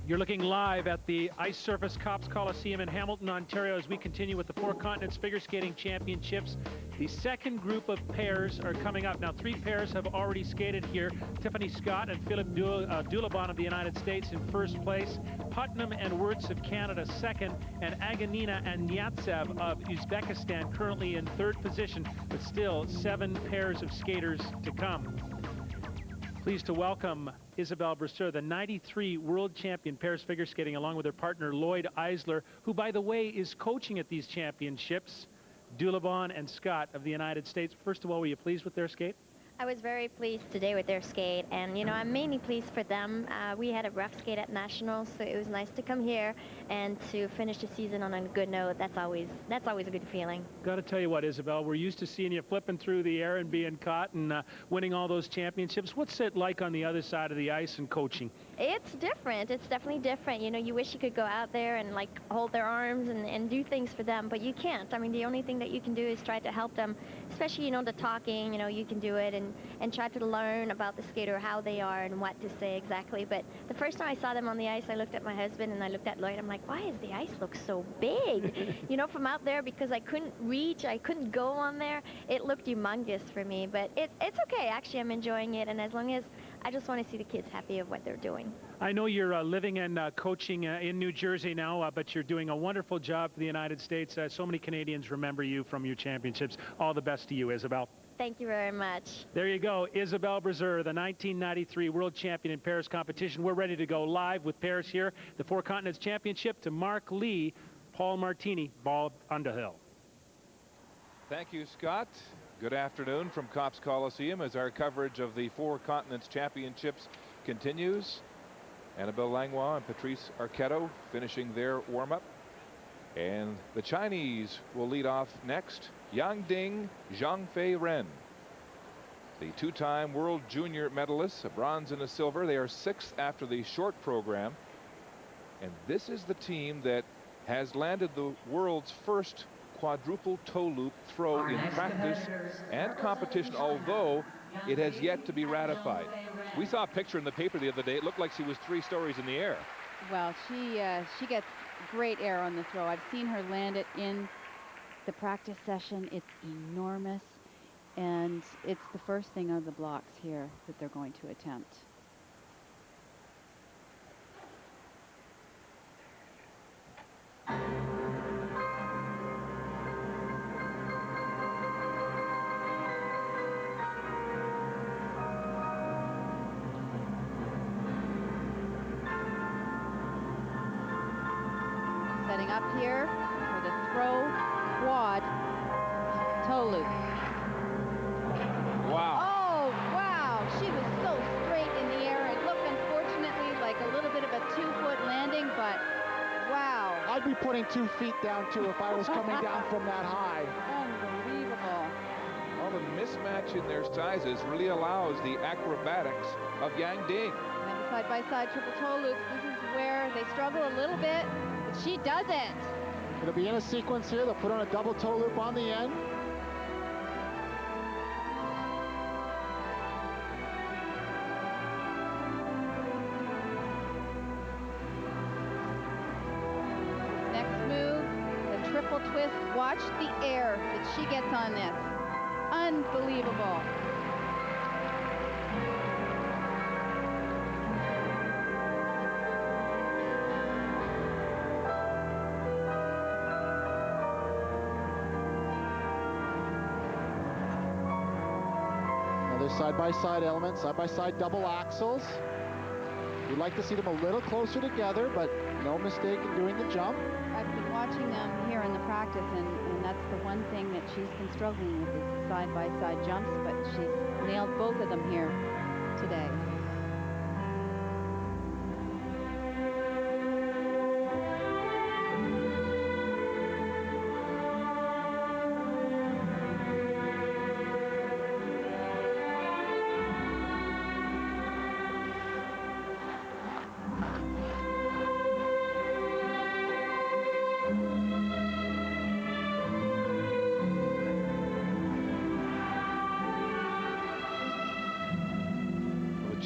You're looking live at the Ice Surface Copps Coliseum in Hamilton, Ontario, as we continue with the Four Continents Figure Skating Championships. The second group of pairs are coming up. Now, 3 pairs have already skated here. Tiffany Scott and Philip Dulabon of the United States in first place. Putnam and Wirtz of Canada second. And Aganina and Nyatsev of Uzbekistan currently in third position, but still 7 pairs of skaters to come. Pleased to welcome Isabelle Brasseur, the '93 world champion pairs figure skating, along with her partner Lloyd Eisler, who, by the way, is coaching at these championships, Dulabon and Scott of the United States. First of all, were you pleased with their skate? I was very pleased today with their skate, and you know, I'm mainly pleased for them. We had a rough skate at Nationals, so it was nice to come here and to finish the season on a good note. That's always a good feeling. Got to tell you what, Isabelle, we're used to seeing you flipping through the air and being caught and winning all those championships. What's it like on the other side of the ice and coaching? It's different. It's definitely different. You know, you wish you could go out there and like hold their arms and do things for them, but you can't. I mean, the only thing that you can do is try to help them, especially, you know, the talking, you know, you can do it and try to learn about the skater, how they are and what to say exactly. But the first time I saw them on the ice, I looked at my husband and I looked at Lloyd. I'm like, why does the ice look so big? You know, from out there, because I couldn't reach, I couldn't go on there. It looked humongous for me, but it's okay. Actually, I'm enjoying it, and as long as I just want to see the kids happy of what they're doing. I know you're living and coaching in New Jersey now, but you're doing a wonderful job for the United States. So many Canadians remember you from your championships. All the best to you, Isabelle. Thank you very much. There you go, Isabelle Brasseur, the 1993 world champion in pairs competition. We're ready to go live with pairs here. The Four Continents Championship to Mark Lee, Paul Martini, Bob Underhill. Thank you, Scott. Good afternoon from Copps Coliseum as our coverage of the Four Continents Championships continues. Annabelle Langlois and Patrice Arquetto finishing their warm-up. And the Chinese will lead off next. Yang Ding, Zhangfei Ren. The 2-time world junior medalists, a bronze and a silver. They are 6th after the short program. And this is the team that has landed the world's first quadruple toe loop throw in practice and competition, although it has yet to be ratified. We saw a picture in the paper the other day. It looked like she was 3 stories in the air. Well, she gets great air on the throw. I've seen her land it in the practice session. It's enormous, and it's the first thing on the blocks here that they're going to attempt. Setting up here for the throw quad toe loop. Wow. Oh, wow. She was so straight in the air. It looked, unfortunately, like a little bit of a 2-foot landing, but wow. I'd be putting 2 feet down, too, if I was coming down from that high. Unbelievable. Well, the mismatch in their sizes really allows the acrobatics of Yang Ding. And then side-by-side triple toe loops. This is where they struggle a little bit, but she does it. It'll be in a sequence here. They'll put on a double toe loop on the end. Next move, the triple twist. Watch the air that she gets on this. Unbelievable. Another side-by-side element, side-by-side double axles. We'd like to see them a little closer together, but no mistake in doing the jump. I've been watching them here in the practice, and that's the one thing that she's been struggling with is side-by-side jumps, but she's nailed both of them here today.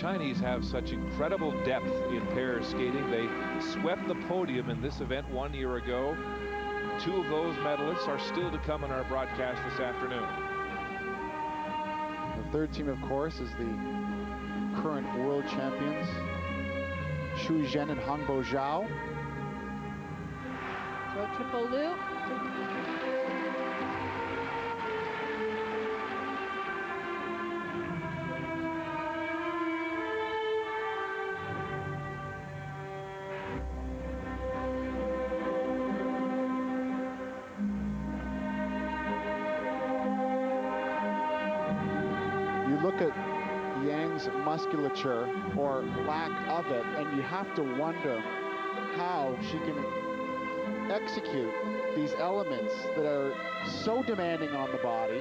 Chinese have such incredible depth in pair skating. They swept the podium in this event 1 year ago. 2 of those medalists are still to come in our broadcast this afternoon. The third team, of course, is the current world champions, Xu Zhen and Hangbo Zhao. Throw triple loop. You look at Yang's musculature, or lack of it, and you have to wonder how she can execute these elements that are so demanding on the body.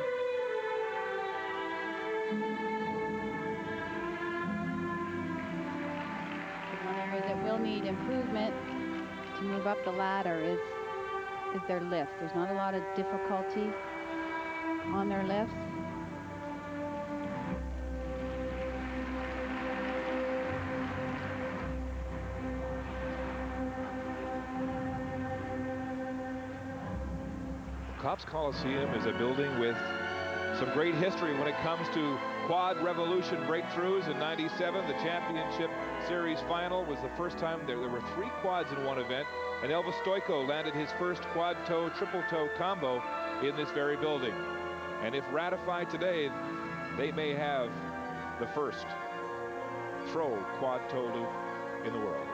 One area that will need improvement to move up the ladder is their lifts. There's not a lot of difficulty on their lifts. Copps Coliseum is a building with some great history when it comes to quad revolution breakthroughs. In '97, the championship series final was the first time there were 3 quads in one event, and Elvis Stojko landed his first quad toe, triple toe combo in this very building. And if ratified today, they may have the first throw quad toe loop in the world.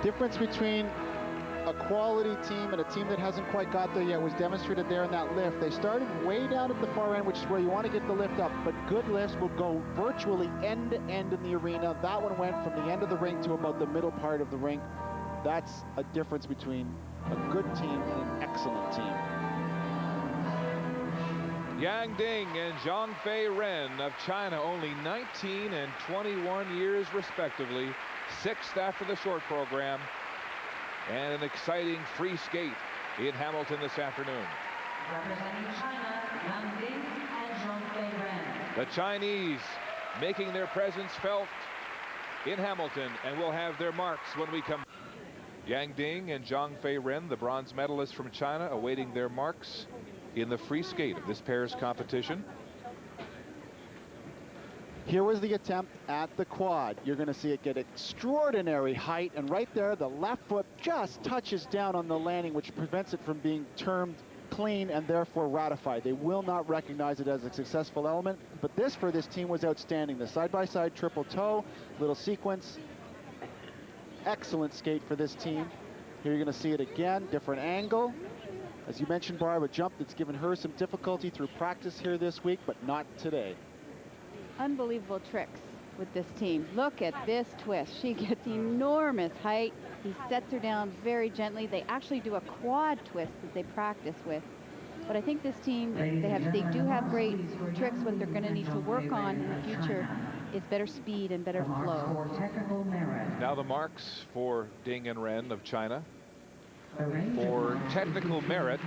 Difference between a quality team and a team that hasn't quite got there yet was demonstrated there in that lift. They started way down at the far end, which is where you want to get the lift up, but good lifts will go virtually end to end in the arena. That one went from the end of the ring to about the middle part of the ring. That's a difference between a good team and an excellent team. Yang Ding and Zhongfei Ren of China, only 19 and 21 years respectively, 6th after the short program, and an exciting free skate in Hamilton this afternoon. Representing China, Yang Ding and Zhongfei Ren. The Chinese making their presence felt in Hamilton, and will have their marks when we come. Yang Ding and Zhongfei Ren, the bronze medalists from China, awaiting their marks in the free skate of this pair's competition. Here was the attempt at the quad. You're going to see it get extraordinary height, and right there the left foot just touches down on the landing, which prevents it from being termed clean and therefore ratified. They will not recognize it as a successful element, but this for this team was outstanding. The side-by-side triple toe, little sequence, excellent skate for this team. Here you're going to see it again, different angle. As you mentioned, Barb, a jump that's given her some difficulty through practice here this week, but not today. Unbelievable tricks with this team. Look at this twist. She gets enormous height. He sets her down very gently. They actually do a quad twist that they practice with. But I think this team, they do have great tricks. What they're going to need to work on in the future is better speed and better flow. Now the marks for Ding and Ren of China. For technical merit,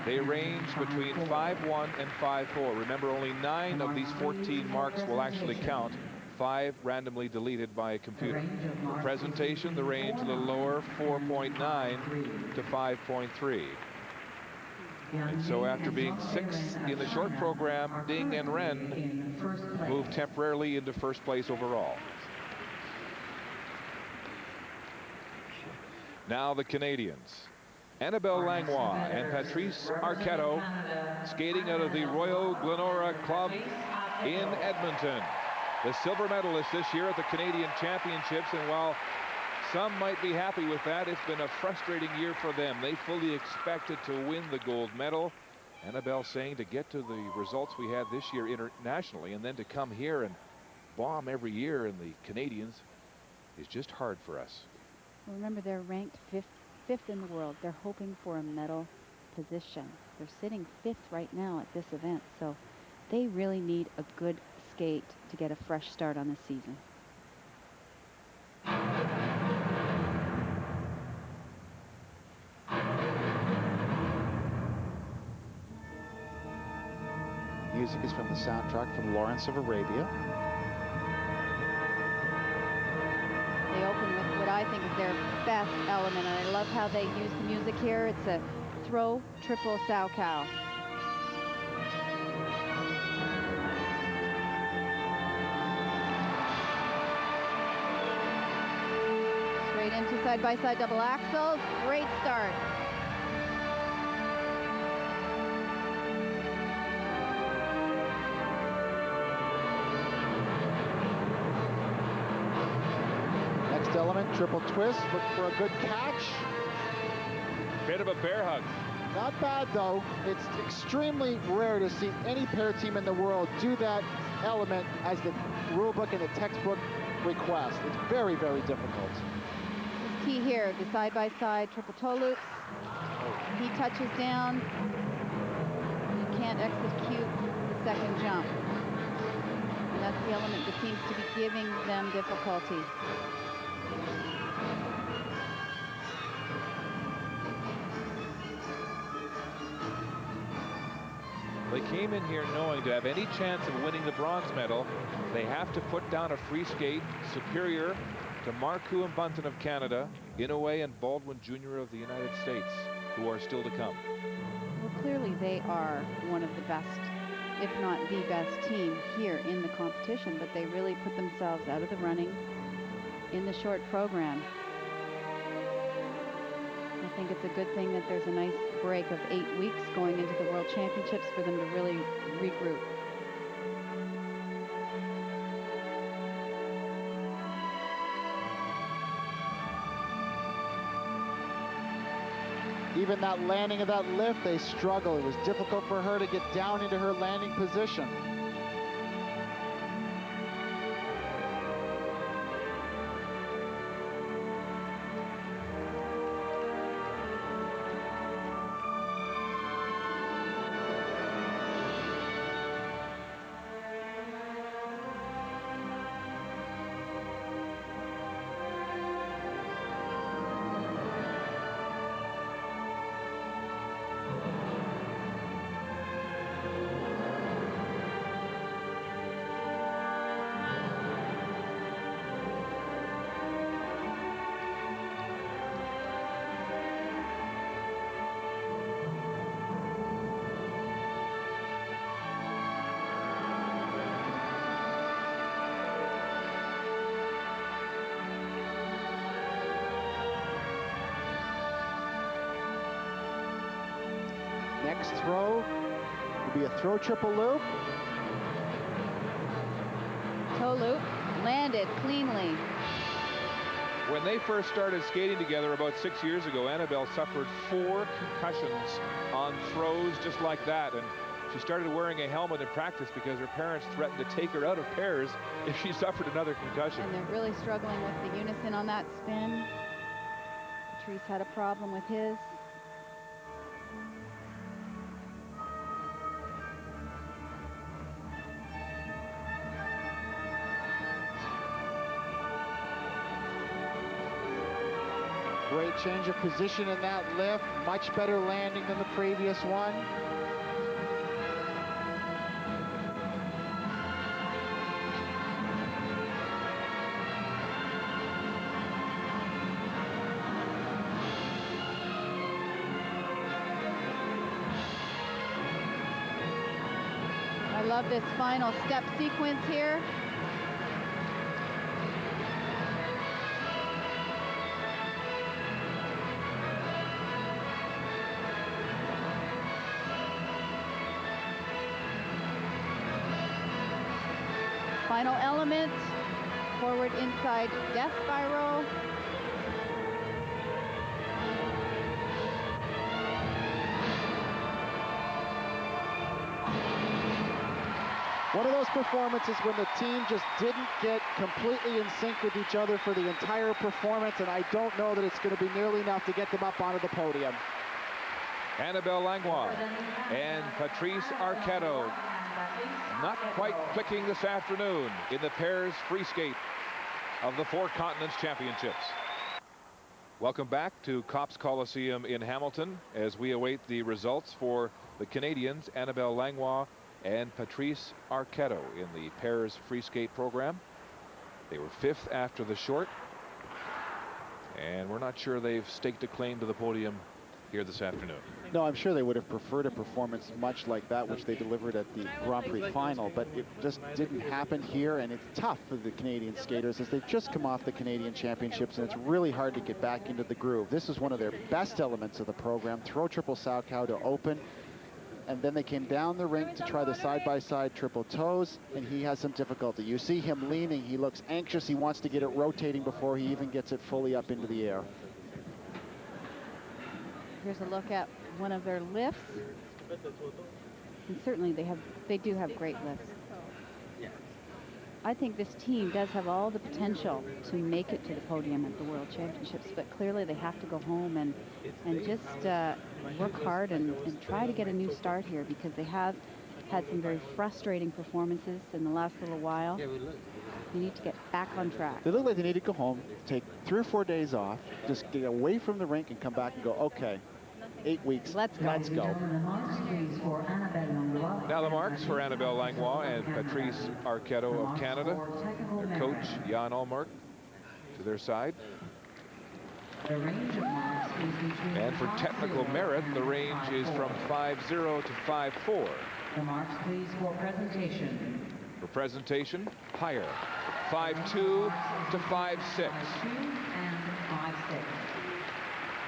they range between 5-1 and 5-4. Remember, only 9 of these 14 marks will actually count. 5 randomly deleted by a computer. For presentation, the range a little lower, 4.9 to 5.3. And so after being 6th in the short program, Ding and Ren move temporarily into first place overall. Now the Canadians, Annabelle Langlois and Patrice Arquette, skating out of the Royal Glenora Club in Edmonton. The silver medalists this year at the Canadian Championships, and while some might be happy with that, it's been a frustrating year for them. They fully expected to win the gold medal. Annabelle saying to get to the results we had this year internationally and then to come here and bomb every year in the Canadians is just hard for us. Remember, they're ranked fifth in the world. They're hoping for a medal position. They're sitting 5th right now at this event, so they really need a good skate to get a fresh start on the season. Music is from the soundtrack from Lawrence of Arabia. They open with what I think is their best element, and I love how they use the music here. It's a throw triple Salchow. Straight into side-by-side double axels. Great start. Next element, triple twist. Look for a good catch. Bit of a bear hug. Not bad, though. It's extremely rare to see any pair team in the world do that element as the rule book and the textbook request. It's very, very difficult. It's key here, the side-by-side triple toe loops. He touches down. You can't execute the second jump. And that's the element that seems to be giving them difficulty. They came in here knowing to have any chance of winning the bronze medal, they have to put down a free skate superior to Marcoux and Bunton of Canada, Inouye and Baldwin Jr. of the United States, who are still to come. Well, clearly they are one of the best, if not the best team here in the competition, but they really put themselves out of the running in the short program. I think it's a good thing that there's a nice break of 8 weeks going into the World Championships for them to really regroup. Even that landing of that lift, they struggle. It was difficult for her to get down into her landing position. Next throw will be a throw triple loop. Toe loop, landed cleanly. When they first started skating together about 6 years ago, Annabelle suffered 4 concussions on throws just like that. And she started wearing a helmet in practice because her parents threatened to take her out of pairs if she suffered another concussion. And they're really struggling with the unison on that spin. Patrice had a problem with his. Great change of position in that lift. Much better landing than the previous one. I love this final step sequence here. Final element, forward inside death spiral. One of those performances when the team just didn't get completely in sync with each other for the entire performance, and I don't know that it's going to be nearly enough to get them up onto the podium. Annabelle Langlois and Patrice Arquetto not quite clicking this afternoon in the pairs free skate of the Four Continents Championships. Welcome back to Copps Coliseum in Hamilton as we await the results for the Canadians Annabelle Langlois and Patrice Arquette in the pairs free skate program. They were 5th after the short, and we're not sure they've staked a claim to the podium here this afternoon. No, I'm sure they would have preferred a performance much like that which they delivered at the Grand Prix final, but it just didn't happen here, and it's tough for the Canadian skaters as they've just come off the Canadian Championships, and it's really hard to get back into the groove. This is one of their best elements of the program, throw triple Salchow to open, and then they came down the rink to try the side-by-side triple toes, and he has some difficulty. You see him leaning, he looks anxious, he wants to get it rotating before he even gets it fully up into the air. Here's a look at one of their lifts. And certainly they do have great lifts. I think this team does have all the potential to make it to the podium at the World Championships, but clearly they have to go home and just work hard and try to get a new start here, because they have had some very frustrating performances in the last little while. They need to get back on track. They look like they need to go home, take 3 or 4 days off, just get away from the rink and come back and go, okay, 8 weeks, let's go. Now the marks for Annabelle Langlois and Patrice Arquette of Canada. Their coach, Jan Allmark, to their side. And for technical merit, the range is from 5.0 to 5.4. The marks, please, for presentation. For presentation, higher, 5.2 to 5.6. 5.2 and 5.6.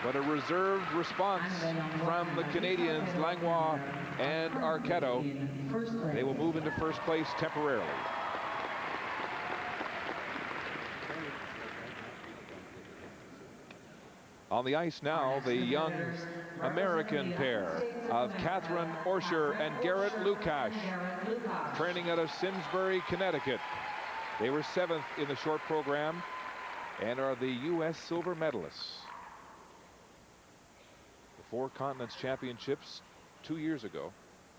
But a reserved response from the Canadians, Langlois and Arquette. They will move into first place temporarily. On the ice now, the young American pair of Catherine Orscher and Garrett Lukash, training out of Simsbury, Connecticut. They were 7th in the short program and are the U.S. silver medalists. The Four Continents Championships 2 years ago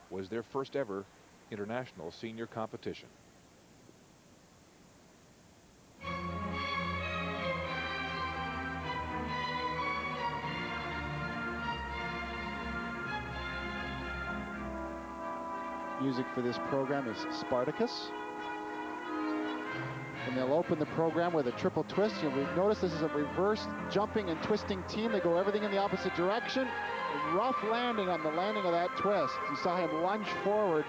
was their first ever international senior competition. Music for this program is Spartacus. And they'll open the program with a triple twist. You'll notice this is a reverse jumping and twisting team. They go everything in the opposite direction. A rough landing on the landing of that twist. You saw him lunge forward.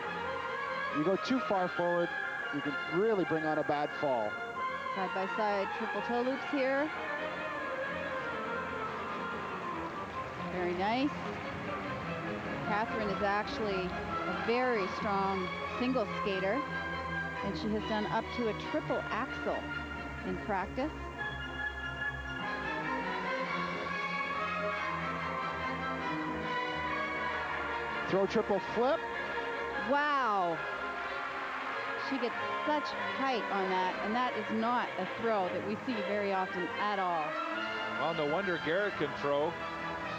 You go too far forward, you can really bring on a bad fall. Side-by-side triple toe loops here. Very nice. Catherine is actually a very strong single skater, and she has done up to a triple axel in practice. Throw triple flip. Wow. She gets such height on that, and that is not a throw that we see very often at all. Well, no wonder Garrett can throw.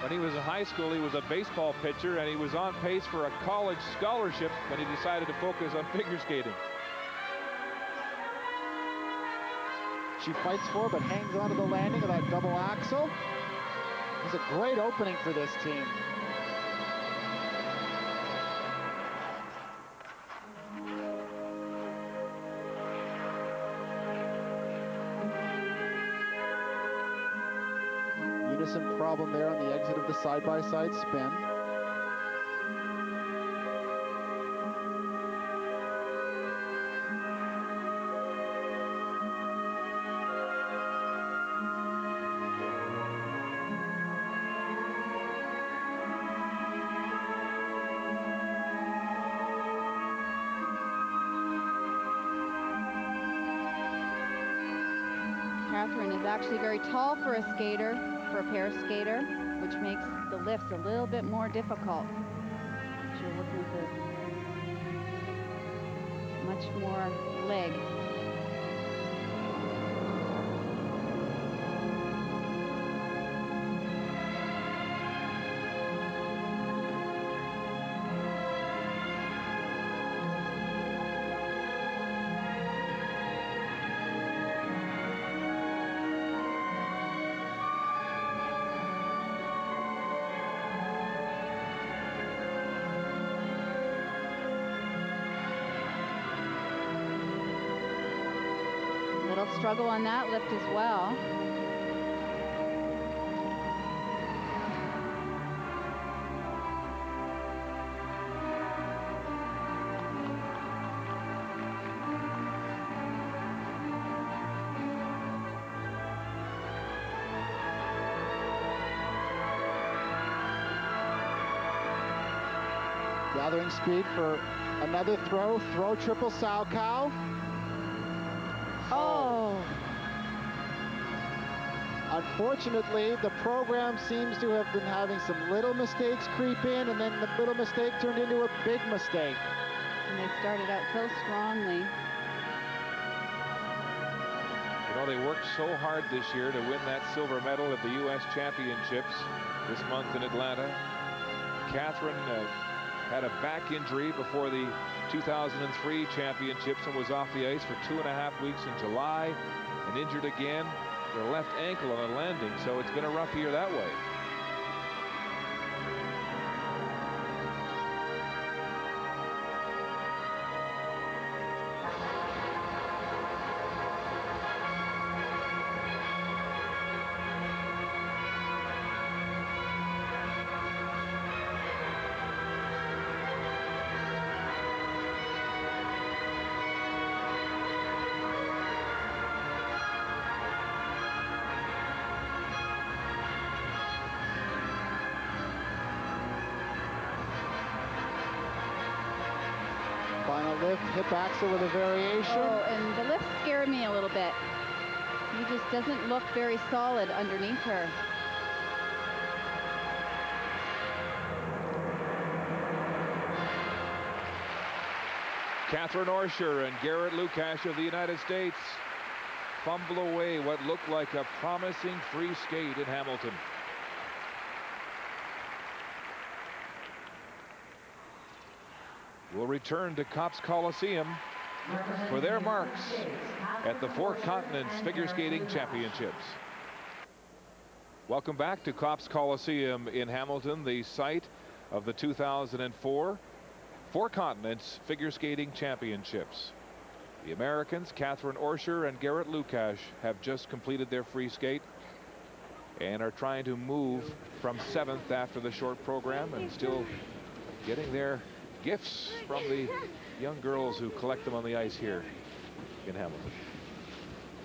When he was in high school, he was a baseball pitcher, and he was on pace for a college scholarship when he decided to focus on figure skating. She fights for, but hangs onto the landing of that double axel. It's a great opening for this team. Unison problem there on the exit of the side-by-side spin. Catherine is actually very tall for a skater, for a pair skater, which makes the lifts a little bit more difficult. You're looking at much more leg. they'll struggle on that lift as well. Gathering speed for another throw. Throw triple Salchow. Oh. Unfortunately, the program seems to have been having some little mistakes creep in, and then the little mistake turned into a big mistake. And they started out so strongly. You know, they worked so hard this year to win that silver medal at the U.S. Championships this month in Atlanta. Catherine had a back injury before the 2003 championships and was off the ice for 2.5 weeks in July, and injured again her left ankle on a landing, so it's been a rough year that way. Final lift, hip axel with a variation. Oh, and the lift scared me a little bit. He just doesn't look very solid underneath her. Catherine Orsher and Garrett Lukash of the United States fumble away what looked like a promising free skate in Hamilton. Will return to Copps Coliseum for their marks at the Four Continents Figure Skating Championships. Welcome back to Copps Coliseum in Hamilton, the site of the 2004 Four Continents Figure Skating Championships. The Americans, Catherine Orsher and Garrett Lukash, have just completed their free skate and are trying to move from 7th after the short program, and still getting their gifts from the young girls who collect them on the ice here in Hamilton.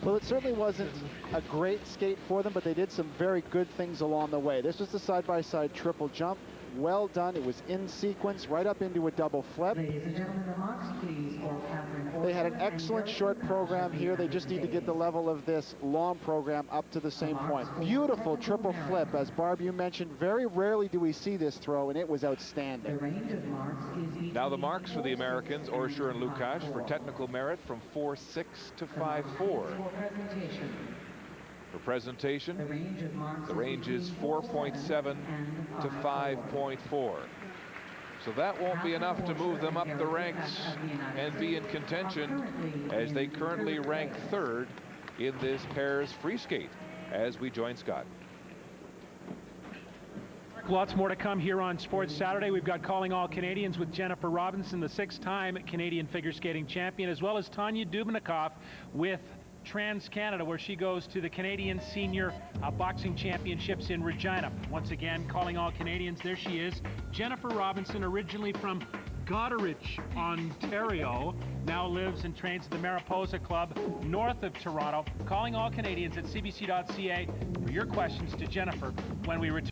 Well, it certainly wasn't a great skate for them, but they did some very good things along the way. This was the side-by-side triple jump. Well done. It was in sequence right up into a double flip. Ladies and gentlemen, the marks, please, for Catherine They had an Orsher and excellent Garrett short Lukash program of the here. They United just need to get the States. level of this long program up to the same point. Beautiful triple flip, as Barb, you mentioned. Very rarely do we see this throw, and it was The outstanding. range of marks is Now the marks for the Americans, Orsher and Lukash, for technical merit from 4.6 to 5.4. For presentation, For presentation, the range of marks the range is 4.7 to 5.4. So that won't be enough to move them up the ranks and be in contention, as they currently rank 3rd in this pairs free skate, as we join Scott. Lots more to come here on Sports Saturday. We've got Calling All Canadians with Jennifer Robinson, the 6-time Canadian figure skating champion, as well as Tanya Dubnikoff with Trans-Canada, where she goes to the Canadian Senior Boxing Championships in Regina. Once again, Calling All Canadians, there she is. Jennifer Robinson, originally from Goderich, Ontario, now lives and trains at the Mariposa Club north of Toronto. Calling All Canadians at cbc.ca for your questions to Jennifer when we return.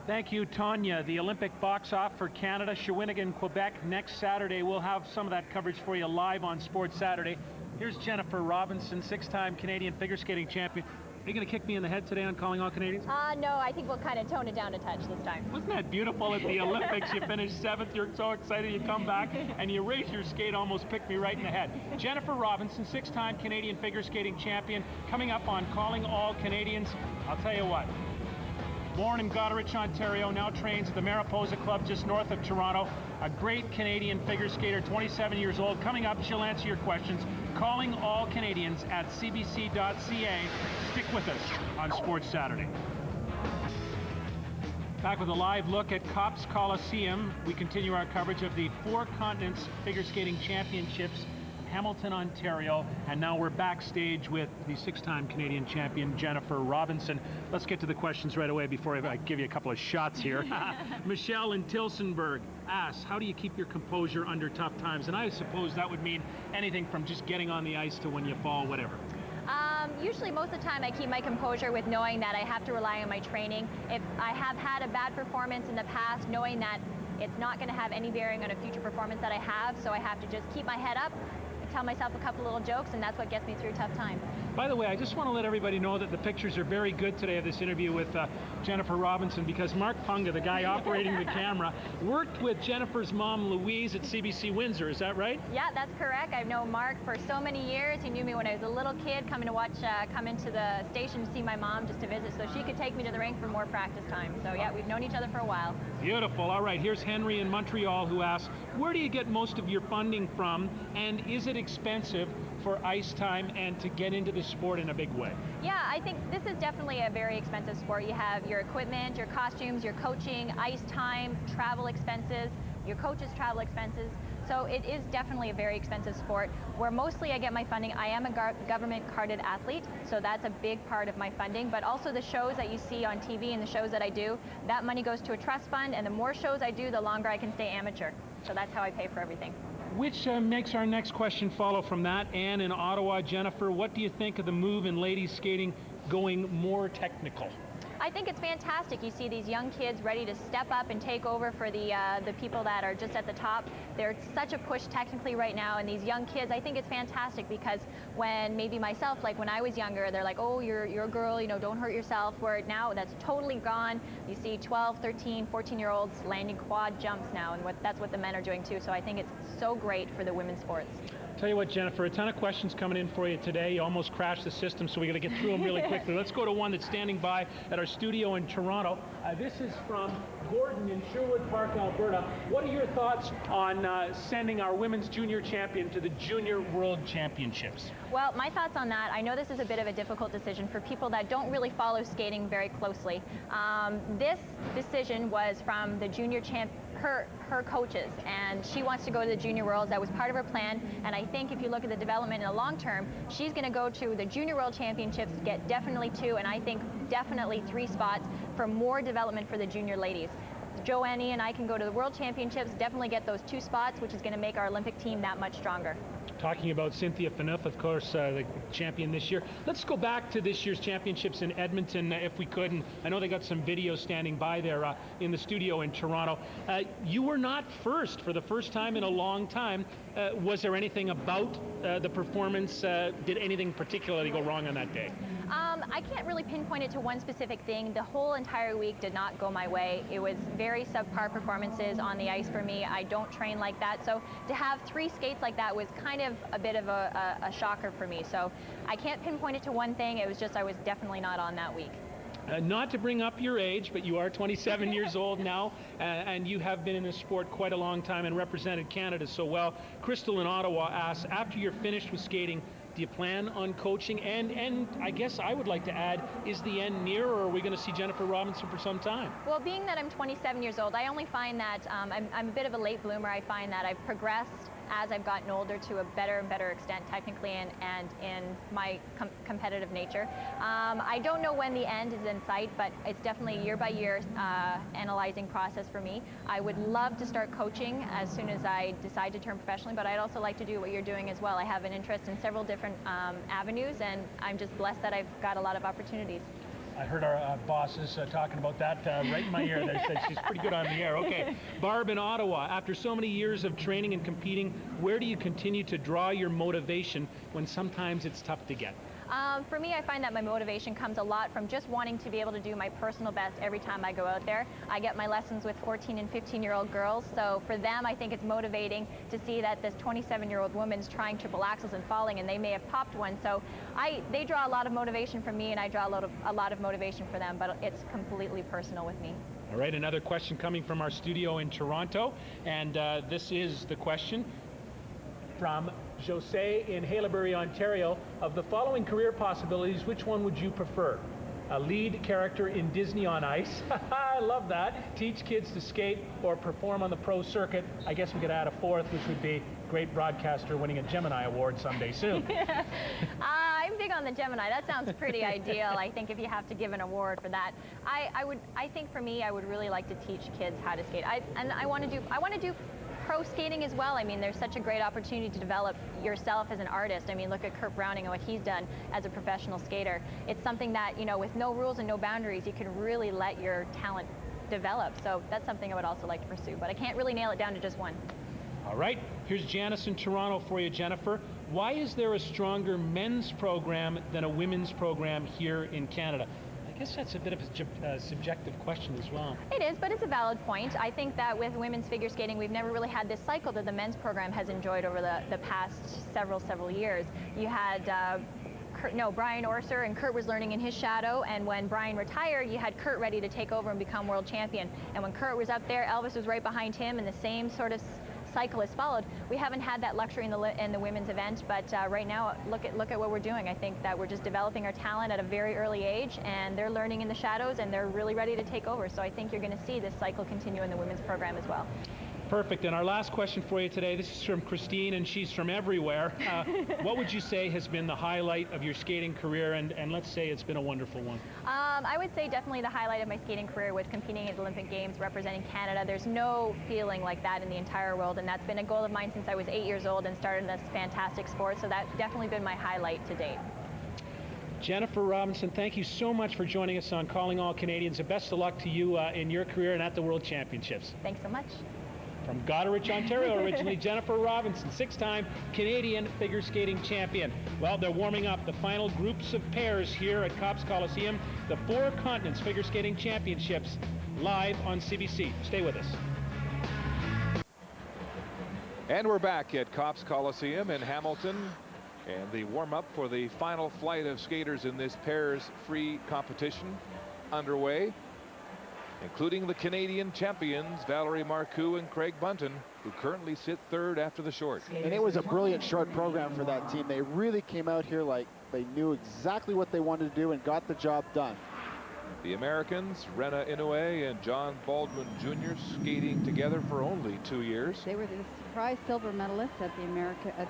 Thank you, Tanya. The Olympic box off for Canada, Shawinigan, Quebec, next Saturday. We'll have some of that coverage for you live on Sports Saturday. Here's Jennifer Robinson, 6-time Canadian figure skating champion. Are you going to kick me in the head today on calling all Canadians? No, I think we'll kind of tone it down a touch this time. Wasn't that beautiful at the Olympics? You finished 7th, you're so excited, you come back, and you raise your skate, almost picked me right in the head. Jennifer Robinson, 6-time Canadian figure skating champion, coming up on Calling All Canadians. I'll tell you what, born in Goderich, Ontario, now trains at the Mariposa Club just north of Toronto. A great Canadian figure skater, 27 years old. Coming up, she'll answer your questions. Calling All Canadians at cbc.ca. Stick with us on Sports Saturday. Back with a live look at Copps Coliseum. We continue our coverage of the Four Continents Figure Skating Championships, Hamilton, Ontario, and now we're backstage with the 6-time Canadian champion, Jennifer Robinson. Let's get to the questions right away before I give you a couple of shots here. Michelle in Tilsonburg asks, how do you keep your composure under tough times? And I suppose that would mean anything from just getting on the ice to when you fall, whatever. Usually most of the time I keep my composure with knowing that I have to rely on my training. If I have had a bad performance in the past, knowing that it's not going to have any bearing on a future performance that I have, so I have to just keep my head up, tell myself a couple little jokes, and that's what gets me through tough times. By the way, I just want to let everybody know that the pictures are very good today of this interview with Jennifer Robinson, because Mark Punga, the guy operating the camera, worked with Jennifer's mom, Louise, at CBC Windsor. Is that right? Yeah, that's correct. I've known Mark for so many years. He knew me when I was a little kid, come into the station to see my mom just to visit so she could take me to the rink for more practice time. So yeah, we've known each other for a while. Beautiful. All right, here's Henry in Montreal who asks, where do you get most of your funding from, and is it expensive for ice time and to get into the sport in a big way? Yeah, I think this is definitely a very expensive sport. You have your equipment, your costumes, your coaching, ice time, travel expenses, your coach's travel expenses. So it is definitely a very expensive sport. Where mostly I get my funding, I am a government carded athlete, so that's a big part of my funding, but also the shows that you see on TV and the shows that I do, that money goes to a trust fund, and the more shows I do, the longer I can stay amateur. So that's how I pay for everything. Which makes our next question follow from that. Anne in Ottawa. Jennifer, what do you think of the move in ladies skating going more technical? I think it's fantastic. You see these young kids ready to step up and take over for the people that are just at the top. There's such a push technically right now, and these young kids, I think it's fantastic, because when maybe myself, like when I was younger, they're like, oh, you're a girl, you know, don't hurt yourself. Where now that's totally gone. You see 12, 13, 14-year-olds landing quad jumps now, and that's what the men are doing too. So I think it's so great for the women's sports. Tell you what, Jennifer, a ton of questions coming in for you today. You almost crashed the system, so we got to get through them really quickly. Let's go to one that's standing by at our studio in Toronto. This is from Gordon in Sherwood Park, Alberta. What are your thoughts on sending our women's junior champion to the Junior World Championships? Well, my thoughts on that, I know this is a bit of a difficult decision for people that don't really follow skating very closely. This decision was from the junior champ, her coaches, and she wants to go to the Junior Worlds. That was part of her plan, and I think if you look at the development in the long term, she's going to go to the Junior World Championships, get definitely 2, and I think definitely 3 spots for more development for the junior ladies. Joanne and I can go to the World Championships, definitely get those 2 spots, which is going to make our Olympic team that much stronger. Talking about Cynthia Phaneuf, of course, the champion this year. Let's go back to this year's championships in Edmonton, if we could. And I know they got some video standing by there in the studio in Toronto. You were not first for the first time in a long time. Was there anything about the performance? Did anything particularly go wrong on that day? I can't really pinpoint it to one specific thing. The whole entire week did not go my way. It was very subpar performances on the ice for me. I don't train like that. So to have 3 skates like that was kind of a bit of a shocker for me. So I can't pinpoint it to one thing. It was just I was definitely not on that week. Not to bring up your age, but you are 27 years old now, and you have been in this sport quite a long time and represented Canada so well. Crystal in Ottawa asks, after you're finished with skating, do you plan on coaching? And I guess I would like to add, is the end near, or are we going to see Jennifer Robinson for some time? Well, being that I'm 27 years old, I only find that I'm a bit of a late bloomer. I find that I've progressed as I've gotten older to a better and better extent technically and in my competitive nature. I don't know when the end is in sight, but it's definitely a year by year analyzing process for me. I would love to start coaching as soon as I decide to turn professionally, but I'd also like to do what you're doing as well. I have an interest in several different avenues, and I'm just blessed that I've got a lot of opportunities. I heard our bosses talking about that right in my ear. They said she's pretty good on the air. Okay, Barb in Ottawa, after so many years of training and competing, where do you continue to draw your motivation when sometimes it's tough to get? For me, I find that my motivation comes a lot from just wanting to be able to do my personal best every time I go out there. I get my lessons with 14 and 15-year-old girls, so for them, I think it's motivating to see that this 27-year-old woman's trying triple axels and falling, and they may have popped one. So they draw a lot of motivation from me, and I draw a lot of motivation for them, but it's completely personal with me. All right, another question coming from our studio in Toronto, and this is the question from Jose in Haileybury, Ontario. Of the following career possibilities, which one would you prefer? A lead character in Disney on Ice. I love that. Teach kids to skate or perform on the pro circuit. I guess we could add a fourth, which would be great broadcaster winning a Gemini Award someday soon. I'm big on the Gemini. That sounds pretty ideal. I think if you have to give an award for that, I think for me, I would really like to teach kids how to skate. I want to do pro skating as well. I mean, there's such a great opportunity to develop yourself as an artist. I mean, look at Kurt Browning and what he's done as a professional skater. It's something that, you know, with no rules and no boundaries, you can really let your talent develop. So that's something I would also like to pursue, but I can't really nail it down to just one. All right, here's Janice in Toronto for you, Jennifer. Why is there a stronger men's program than a women's program here in Canada? I guess that's a bit of a subjective question as well. It is, but it's a valid point. I think that with women's figure skating, we've never really had this cycle that the men's program has enjoyed over the past several years. You had Brian Orser, and Kurt was learning in his shadow, and when Brian retired, you had Kurt ready to take over and become world champion. And when Kurt was up there, Elvis was right behind him, and the same sort of cycle has followed. We haven't had that luxury in the women's event, but right now, look at what we're doing. I think that we're just developing our talent at a very early age, and they're learning in the shadows, and they're really ready to take over. So I think you're going to see this cycle continue in the women's program as well. Perfect. And our last question for you today, this is from Christine, and she's from everywhere. What would you say has been the highlight of your skating career, and let's say it's been a wonderful one? I would say definitely the highlight of my skating career was competing at the Olympic Games representing Canada. There's no feeling like that in the entire world, and that's been a goal of mine since I was 8 years old and started this fantastic sport, so that's definitely been my highlight to date. Jennifer Robinson, thank you so much for joining us on Calling All Canadians, and best of luck to you in your career and at the World Championships. Thanks so much. From Goderich, Ontario, originally, Jennifer Robinson, 6-time Canadian figure skating champion. Well, they're warming up the final groups of pairs here at Copps Coliseum, the Four Continents Figure Skating Championships, live on CBC. Stay with us. And we're back at Copps Coliseum in Hamilton, and the warm-up for the final flight of skaters in this pairs free competition underway, including the Canadian champions Valerie Marcoux and Craig Bunton, who currently sit third after the short. And it was a brilliant short program for that team. They really came out here like they knew exactly what they wanted to do and got the job done. The Americans, Rena Inoue and John Baldwin Jr., skating together for only 2 years. They were the surprise silver medalists at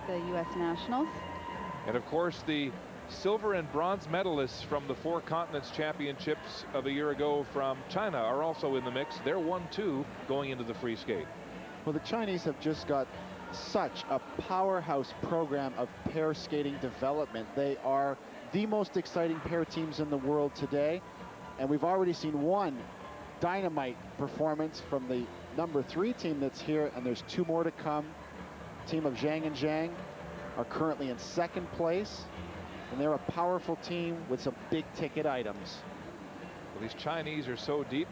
the U.S. Nationals. And of course, the silver and bronze medalists from the Four Continents Championships of a year ago from China are also in the mix. They're 1-2 going into the free skate. Well, the Chinese have just got such a powerhouse program of pair skating development. They are the most exciting pair teams in the world today. And we've already seen one dynamite performance from the #3 team that's here, and there's 2 more to come. Team of Zhang and Zhang are currently in 2nd place. And they're a powerful team with some big ticket items. Well, these Chinese are so deep.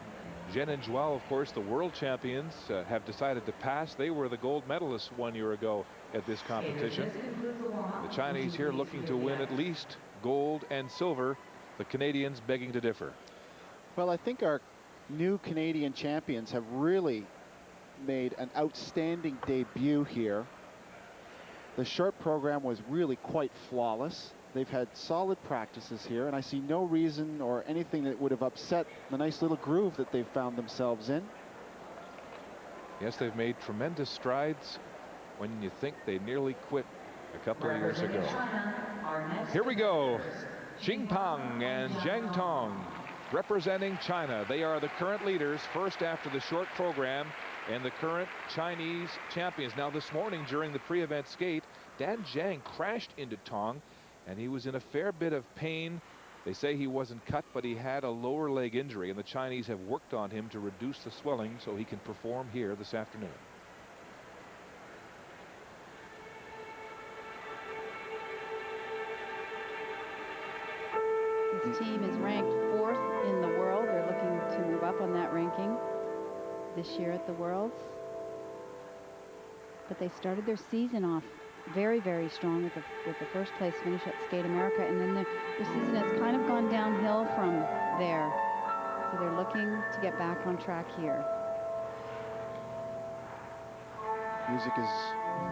Zhen and Zhuao, of course, the world champions, have decided to pass. They were the gold medalists 1 year ago at this competition. The Chinese here looking to win at least gold and silver. The Canadians begging to differ. Well, I think our new Canadian champions have really made an outstanding debut here. The short program was really quite flawless. They've had solid practices here, and I see no reason or anything that would have upset the nice little groove that they've found themselves in. Yes, they've made tremendous strides when you think they nearly quit a couple of years ago. Here we go. Xing Pang and Zhang Tong representing China. They are the current leaders, first after the short program, and the current Chinese champions. Now, this morning during the pre-event skate, Dan Zhang crashed into Tong, and he was in a fair bit of pain. They say he wasn't cut, but he had a lower leg injury, and the Chinese have worked on him to reduce the swelling so he can perform here this afternoon. This team is ranked 4th in the world. They're looking to move up on that ranking this year at the Worlds. But they started their season off very, very strong with the first place finish at Skate America, and then the season has kind of gone downhill from there. So they're looking to get back on track here. Music is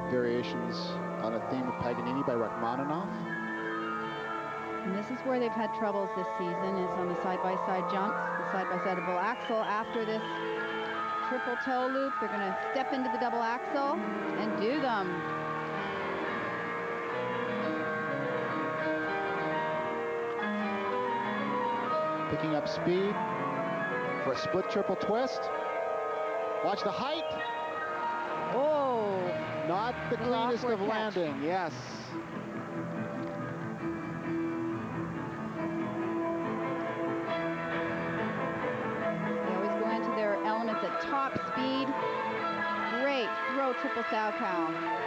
variations on a theme of Paganini by Rachmaninoff. And this is where they've had troubles this season, is on the side-by-side jumps, the side-by-side double axel. After this triple toe loop, they're going to step into the double axel and do them. Picking up speed for a split triple twist. Watch the height. Oh, Not the little cleanest awkward of catch. landing, yes. they always go into their elements at top speed. Great throw triple Salchow.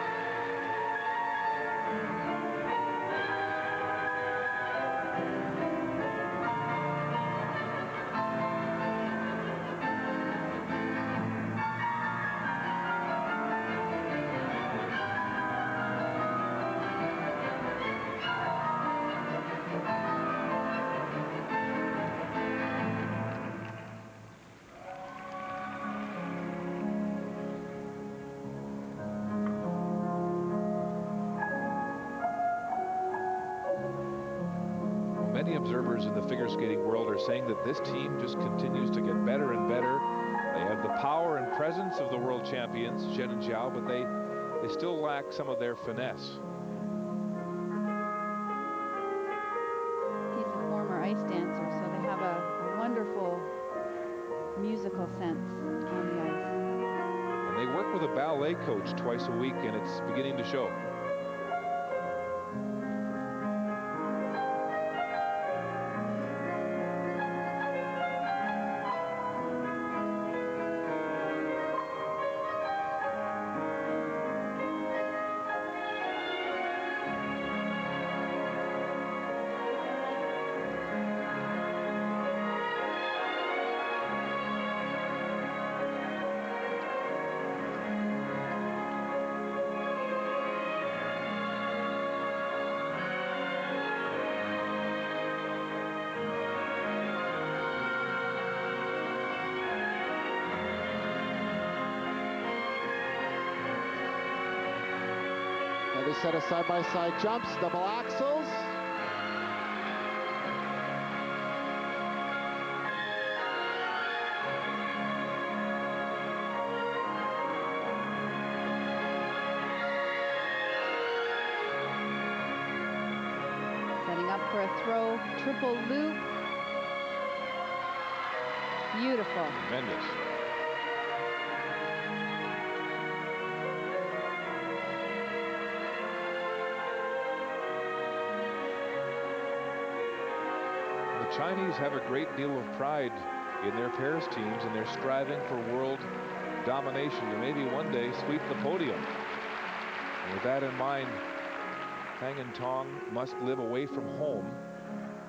Many observers in the figure skating world are saying that this team just continues to get better and better. They have the power and presence of the world champions, Zhen and Zhao, but they still lack some of their finesse. He's a former ice dancer, so they have a wonderful musical sense on the ice. And they work with a ballet coach twice a week, and it's beginning to show. Another set of side-by-side jumps, double axels. Setting up for a throw triple loop. Beautiful. Tremendous. The Chinese have a great deal of pride in their pairs teams, and they're striving for world domination to maybe one day sweep the podium. And with that in mind, Tang and Tong must live away from home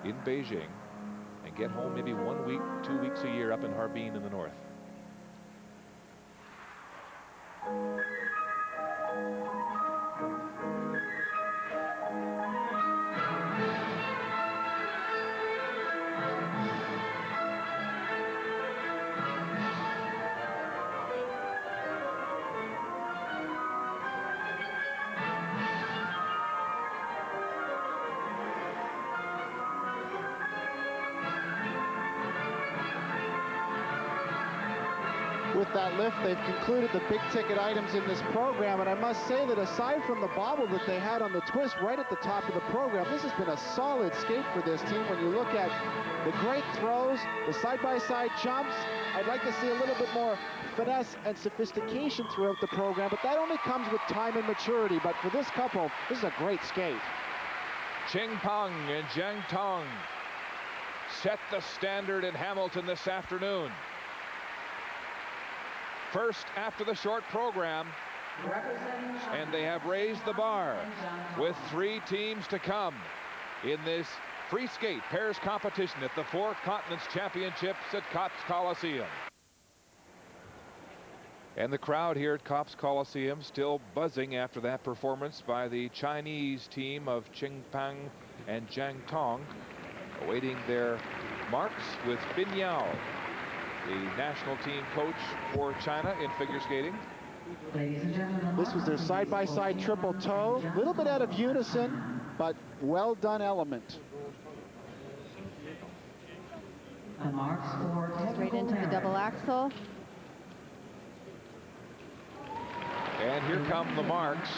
in Beijing and get home maybe 1 week, 2 weeks a year up in Harbin in the north. With that lift, they've concluded the big ticket items in this program, and I must say that aside from the bobble that they had on the twist right at the top of the program, this has been a solid skate for this team. When you look at the great throws, the side-by-side jumps, I'd like to see a little bit more finesse and sophistication throughout the program, but that only comes with time and maturity. But for this couple, this is a great skate. Cheng Peng and Zhang Tong set the standard in Hamilton this afternoon. First after the short program, and they have raised the bar with 3 teams to come in this free skate pairs competition at the Four Continents Championships at Copps Coliseum. And the crowd here at Copps Coliseum still buzzing after that performance by the Chinese team of Qingpang and Zhang Tong, awaiting their marks with Bin Yao, the national team coach for China in figure skating. This was their side-by-side triple toe. A little bit out of unison, but well done element. Straight into the double axel. And here come the marks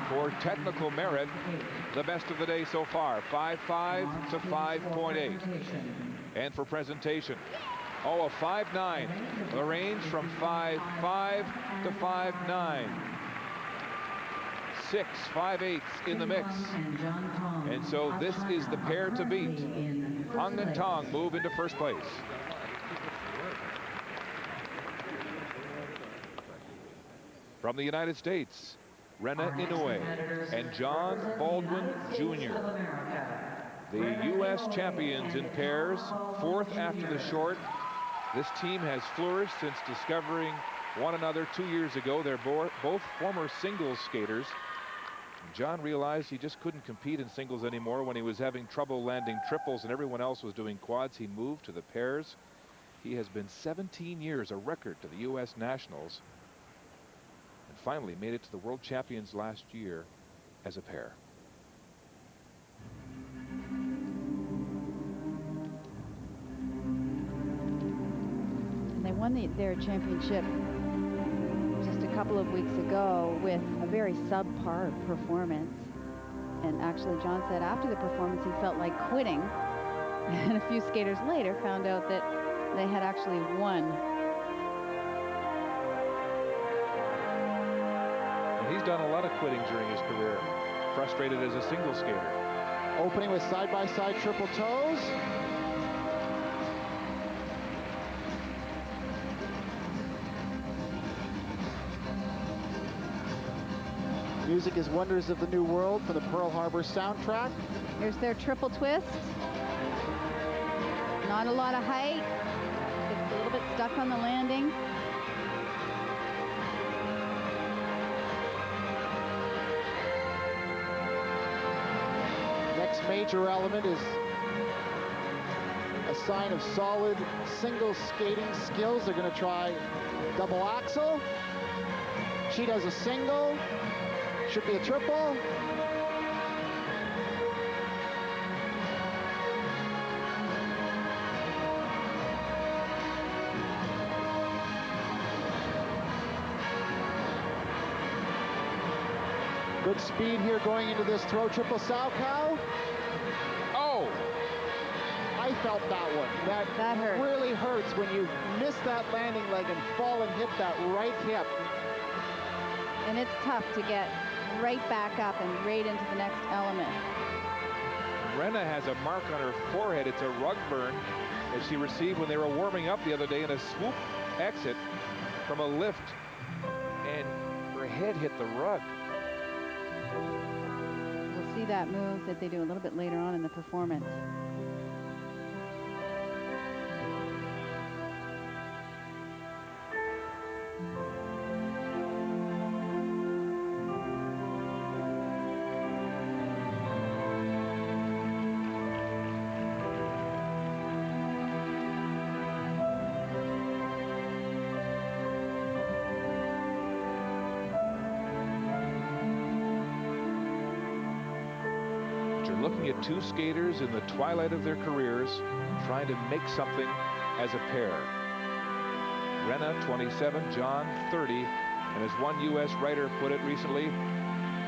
for technical merit, the best of the day so far, 5.5 to 5.8. And for presentation, a 5.9. The range from 5.5 to 5.9. 6 5/8 in the mix. And so this is the pair to beat. Hung and Tong move into first place. From the United States, Rena Inoue and John Baldwin Jr. The U.S. champions in pairs, 4th after the short. This team has flourished since discovering one another 2 years ago. They're both former singles skaters. John realized he just couldn't compete in singles anymore when he was having trouble landing triples and everyone else was doing quads. He moved to the pairs. He has been 17 years a record to the U.S. Nationals, and finally made it to the World Champions last year as a pair. And they won their championship just a couple of weeks ago with a very subpar performance. And actually, John said after the performance he felt like quitting. And a few skaters later found out that they had actually won. And he's done a lot of quitting during his career, frustrated as a single skater. Opening with side-by-side triple toes. Music is Wonders of the New World for the Pearl Harbor soundtrack. Here's their triple twist. Not a lot of height. Gets a little bit stuck on the landing. Next major element is a sign of solid single skating skills. They're going to try double axel. She does a single. Should be a triple. Good speed here going into this throw triple Salchow. Oh! I felt that one. That hurt. Really hurts when you miss that landing leg and fall and hit that right hip. And it's tough to get right back up and right into the next element. Rena has a mark on her forehead. It's a rug burn that she received when they were warming up the other day in a swoop exit from a lift, and her head hit the rug. We'll see that move that they do a little bit later on in the performance. Looking at two skaters in the twilight of their careers, trying to make something as a pair. Rena, 27, John, 30, and as one U.S. writer put it recently,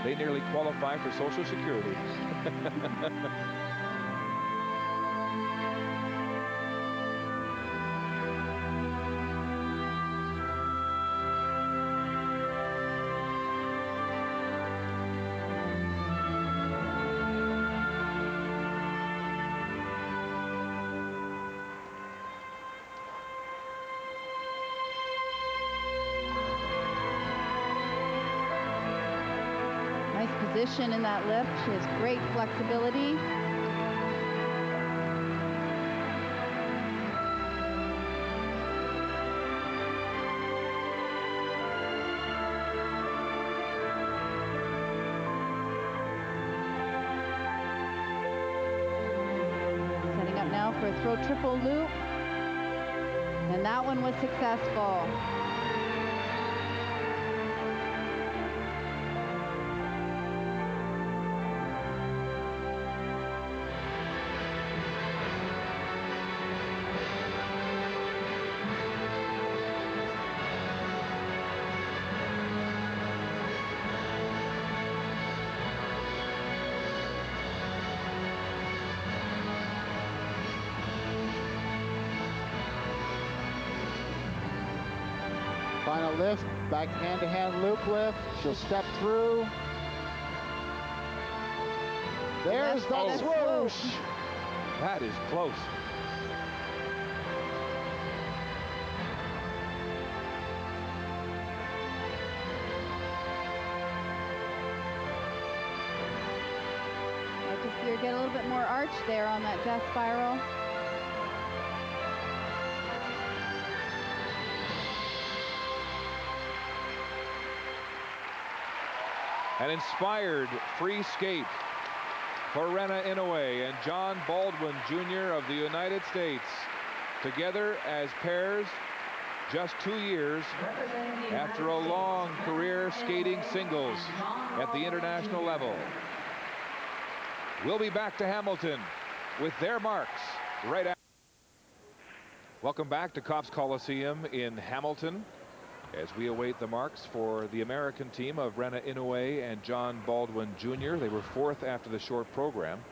they nearly qualify for Social Security. position in that lift. She has great flexibility. Setting up now for a throw triple loop. And that one was successful. Final lift, back hand-to-hand loop lift. She'll step through. There's the Left-handed swoosh. That is close. Like to see her get a little bit more arch there on that death spiral. An inspired free skate for Rena Inoue and John Baldwin Jr. of the United States. Together as pairs just 2 years after a long career skating singles at the international level. We'll be back to Hamilton with their marks right after. Welcome back to Copps Coliseum in Hamilton as we await the marks for the American team of Rena Inoue and John Baldwin Jr. They were fourth after the short program.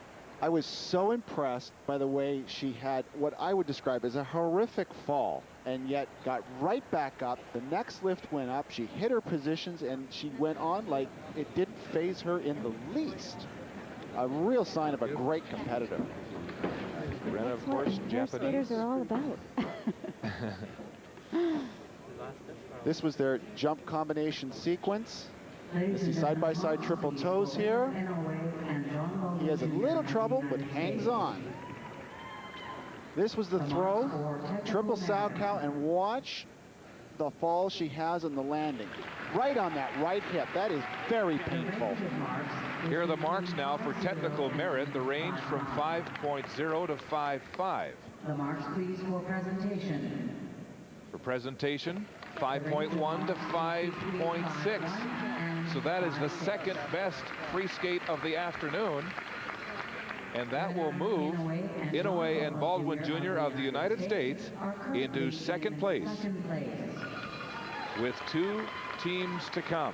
I was so impressed by the way she had what I would describe as a horrific fall and yet got right back up. The next lift went up. She hit her positions and she went on like it didn't faze her in the least. A real sign of a great competitor. Rena, of course, Japanese. Skaters are all about. This was their jump combination sequence. You see side-by-side triple toes here. He has a little trouble, but hangs on. This was the throw, triple Salchow, and watch the fall she has on the landing. Right on that right hip. That is very painful. Here are the marks now for technical merit. The range from 5.0 to 5.5. The marks, please, for presentation. For presentation, 5.1 to 5.6. So that is the second best free skate of the afternoon. And that will move Inoue and Baldwin Jr. of the United States into second place with 2 teams to come.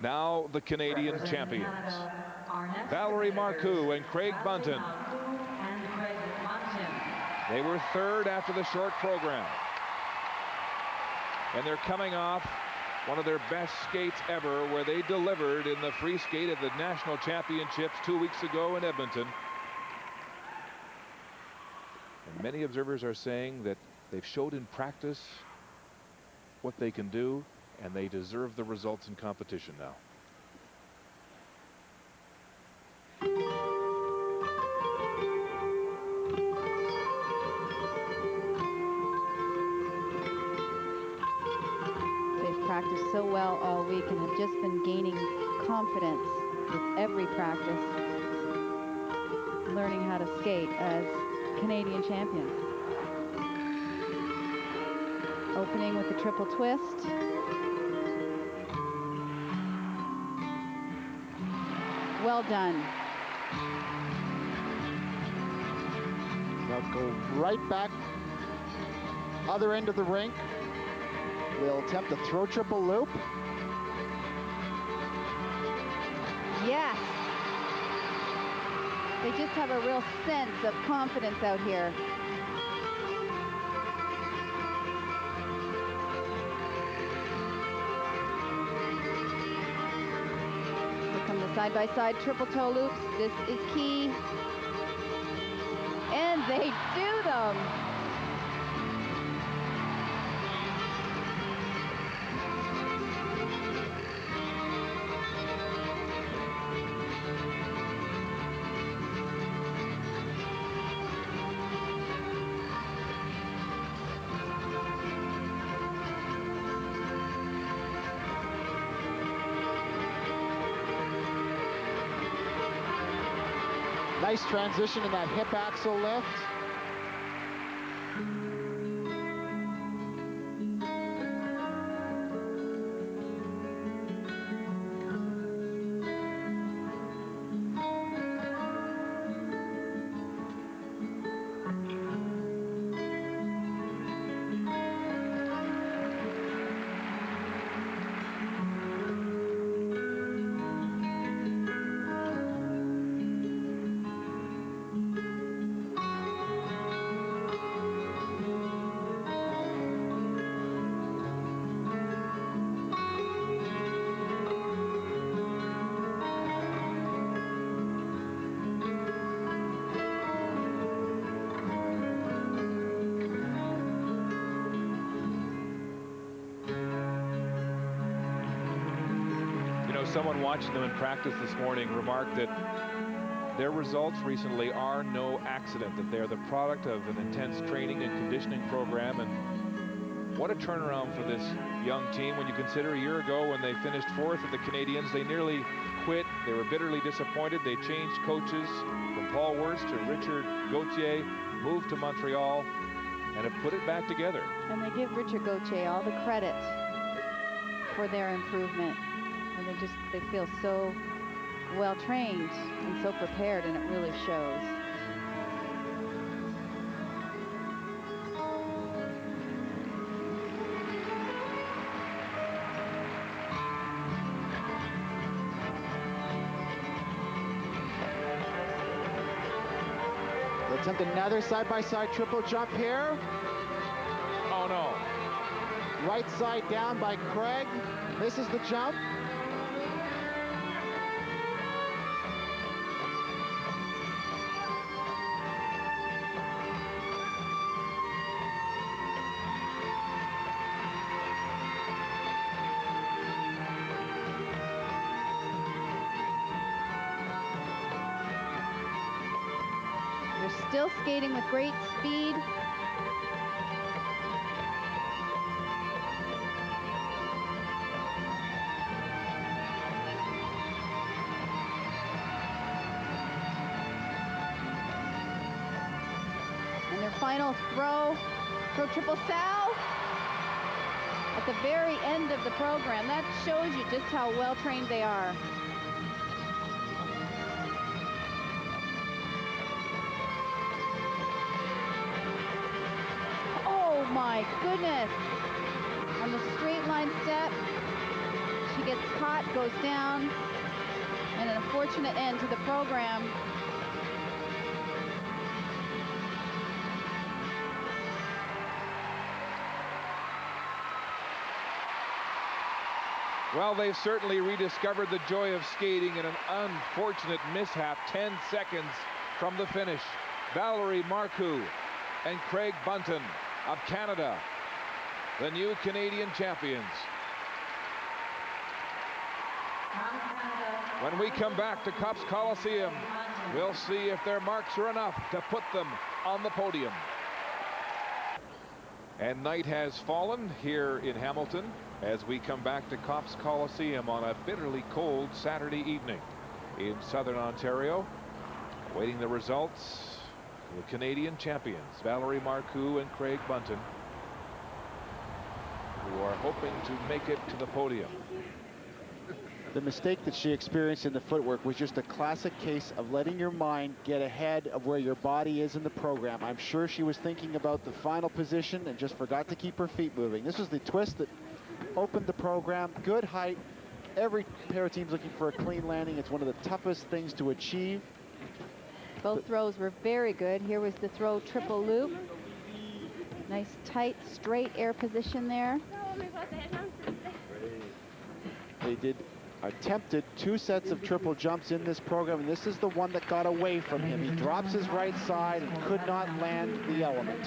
Now the Canadian champions, Valerie Marcoux and Craig Bunton. They were third after the short program. And they're coming off one of their best skates ever, where they delivered in the free skate at the national championships 2 weeks ago in Edmonton. And many observers are saying that they've showed in practice what they can do, and they deserve the results in competition now. They've practiced so well all week and have just been gaining confidence with every practice, learning how to skate as Canadian champions. Opening with the triple twist. Well done. Now go right back, other end of the rink. They'll attempt a throw triple loop. Yes. They just have a real sense of confidence out here. Here come the side-by-side triple toe loops. This is key. And they do them. Nice transition in that hip axle lift. Someone watching them in practice this morning remarked that their results recently are no accident, that they're the product of an intense training and conditioning program. And what a turnaround for this young team when you consider a year ago when they finished 4th at the Canadians, they nearly quit. They were bitterly disappointed. They changed coaches from Paul Wurst to Richard Gauthier, moved to Montreal, and have put it back together. And they give Richard Gauthier all the credit for their improvement. And they feel so well trained and so prepared, and it really shows. Let's attempt another side-by-side triple jump here. Oh no. Right side down by Craig. Misses the jump. Still skating with great speed. And their final throw triple sow at the very end of the program. That shows you just how well trained they are. My goodness. On the straight line step, she gets caught, goes down, and an unfortunate end to the program. Well, they've certainly rediscovered the joy of skating in an unfortunate mishap 10 seconds from the finish. Valerie Marcoux and Craig Bunton of Canada, the new Canadian champions. When we come back to Copps Coliseum, we'll see if their marks are enough to put them on the podium. And night has fallen here in Hamilton as we come back to Copps Coliseum on a bitterly cold Saturday evening in southern Ontario. Waiting the results, the Canadian champions, Valerie Marcoux and Craig Bunton, who are hoping to make it to the podium. The mistake that she experienced in the footwork was just a classic case of letting your mind get ahead of where your body is in the program. I'm sure she was thinking about the final position and just forgot to keep her feet moving. This was the twist that opened the program. Good height. Every pair of teams looking for a clean landing. It's one of the toughest things to achieve. Both throws were very good. Here was the throw triple loop. Nice tight straight air position there. They attempted 2 sets of triple jumps in this program, and this is the one that got away from him. He drops his right side and could not land the element.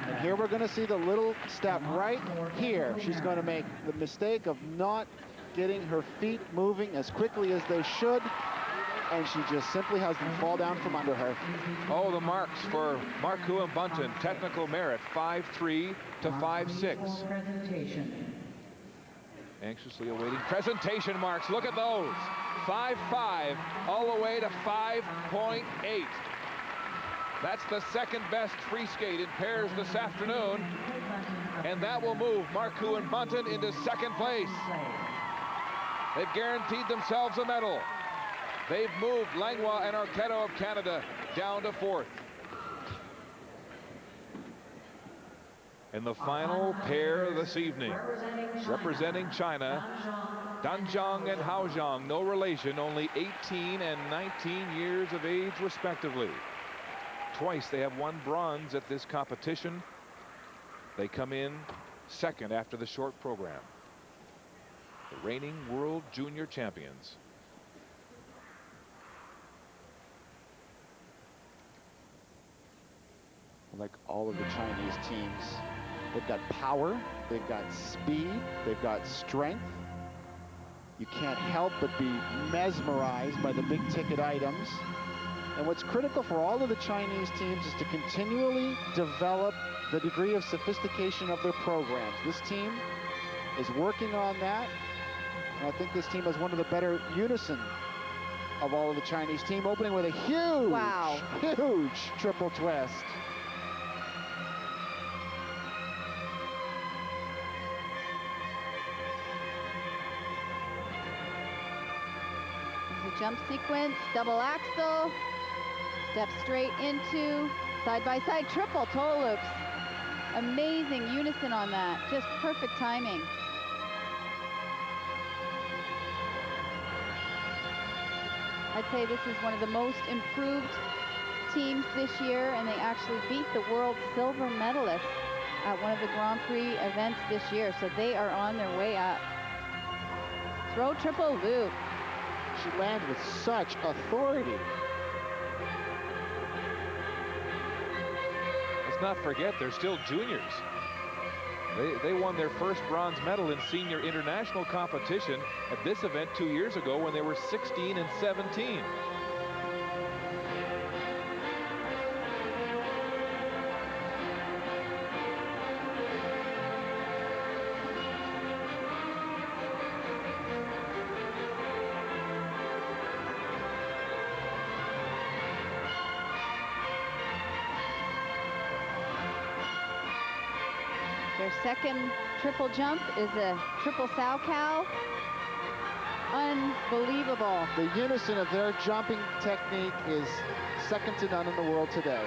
And here we're going to see the little step right here. She's going to make the mistake of not getting her feet moving as quickly as they should, and she just simply has them fall down from under her. Oh, the marks for Marcoux and Bunton. Technical merit, 5.3 to 5.6. Anxiously awaiting presentation marks. Look at those. 5.5 all the way to 5.8. That's the second best free skate in pairs this afternoon. And that will move Marcoux and Bunton into second place. They've guaranteed themselves a medal. They've moved Langlois and Arquette of Canada down to fourth. In the final pair this evening, representing China, Danjiang and Haozhang, no relation, only 18 and 19 years of age respectively. Twice they have won bronze at this competition. They come in second after the short program. The reigning world junior champions. Like all of the Chinese teams, they've got power, they've got speed, they've got strength. You can't help but be mesmerized by the big ticket items. And what's critical for all of the Chinese teams is to continually develop the degree of sophistication of their programs. This team is working on that. And I think this team has one of the better unison of all of the Chinese team, opening with a huge, huge triple twist. The jump sequence, double axel, step straight into side-by-side triple toe loops. Amazing unison on that, just perfect timing. I'd say this is one of the most improved teams this year, and they actually beat the world silver medalist at one of the Grand Prix events this year, so they are on their way up. Throw triple loop. She lands with such authority. Let's not forget, they're still juniors. They won their first bronze medal in senior international competition at this event 2 years ago when they were 16 and 17. Their second triple jump is a triple Salchow. Unbelievable. The unison of their jumping technique is second to none in the world today.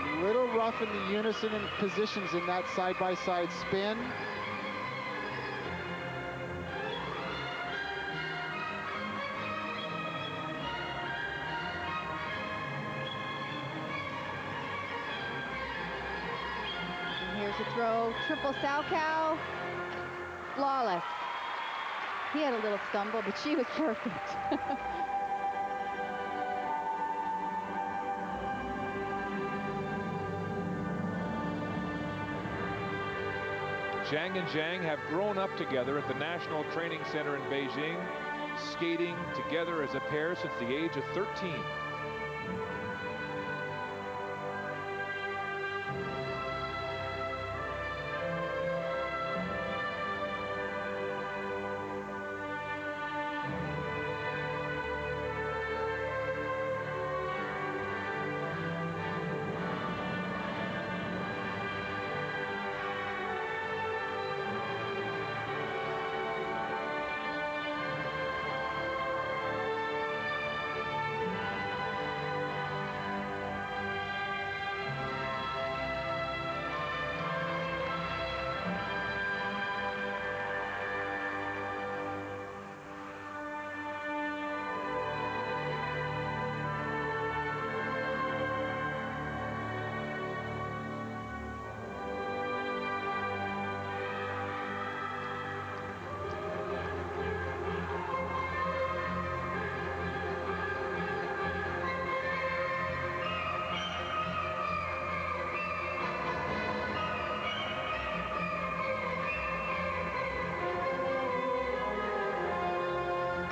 A little rough in the unison and positions in that side-by-side spin. To throw triple Salchow, flawless. He had a little stumble, but she was perfect. Zhang and Zhang have grown up together at the National Training Center in Beijing, skating together as a pair since the age of 13.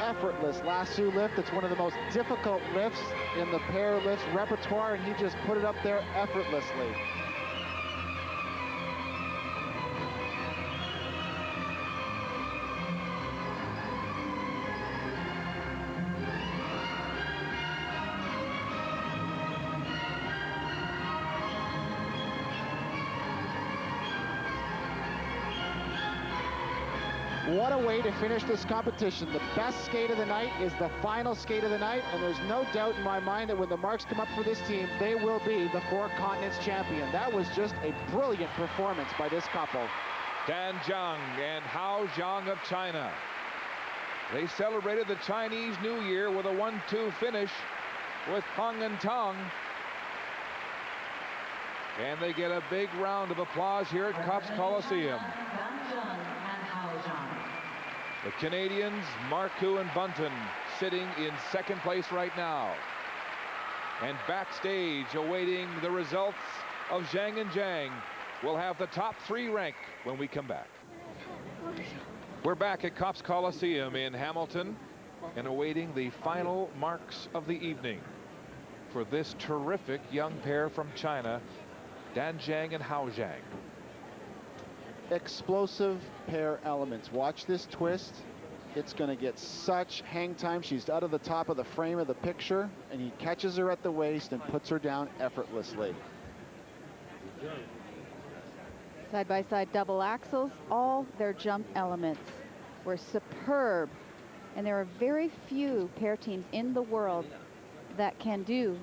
Effortless lasso lift. It's one of the most difficult lifts in the pair lifts repertoire, and he just put it up there effortlessly. what a way to finish this competition. The best skate of the night is the final skate of the night, and there's no doubt in my mind that when the marks come up for this team, they will be the Four Continents champion. That was just a brilliant performance by this couple. Dan Zhang and Hao Zhang of China. They celebrated the Chinese New Year with a 1-2 finish with Peng and Tong. And they get a big round of applause here at Copps Coliseum. The Canadians, Marcoux and Bunton, sitting in second place right now. And backstage, awaiting the results of Zhang and Zhang. We'll have the top 3 rank when we come back. We're back at Copps Coliseum in Hamilton and awaiting the final marks of the evening for this terrific young pair from China, Dan Zhang and Hao Zhang. Explosive pair elements. Watch this twist. It's going to get such hang time. She's out of the top of the frame of the picture, and he catches her at the waist and puts her down effortlessly. Side-by-side double axels, all their jump elements were superb. And there are very few pair teams in the world that can do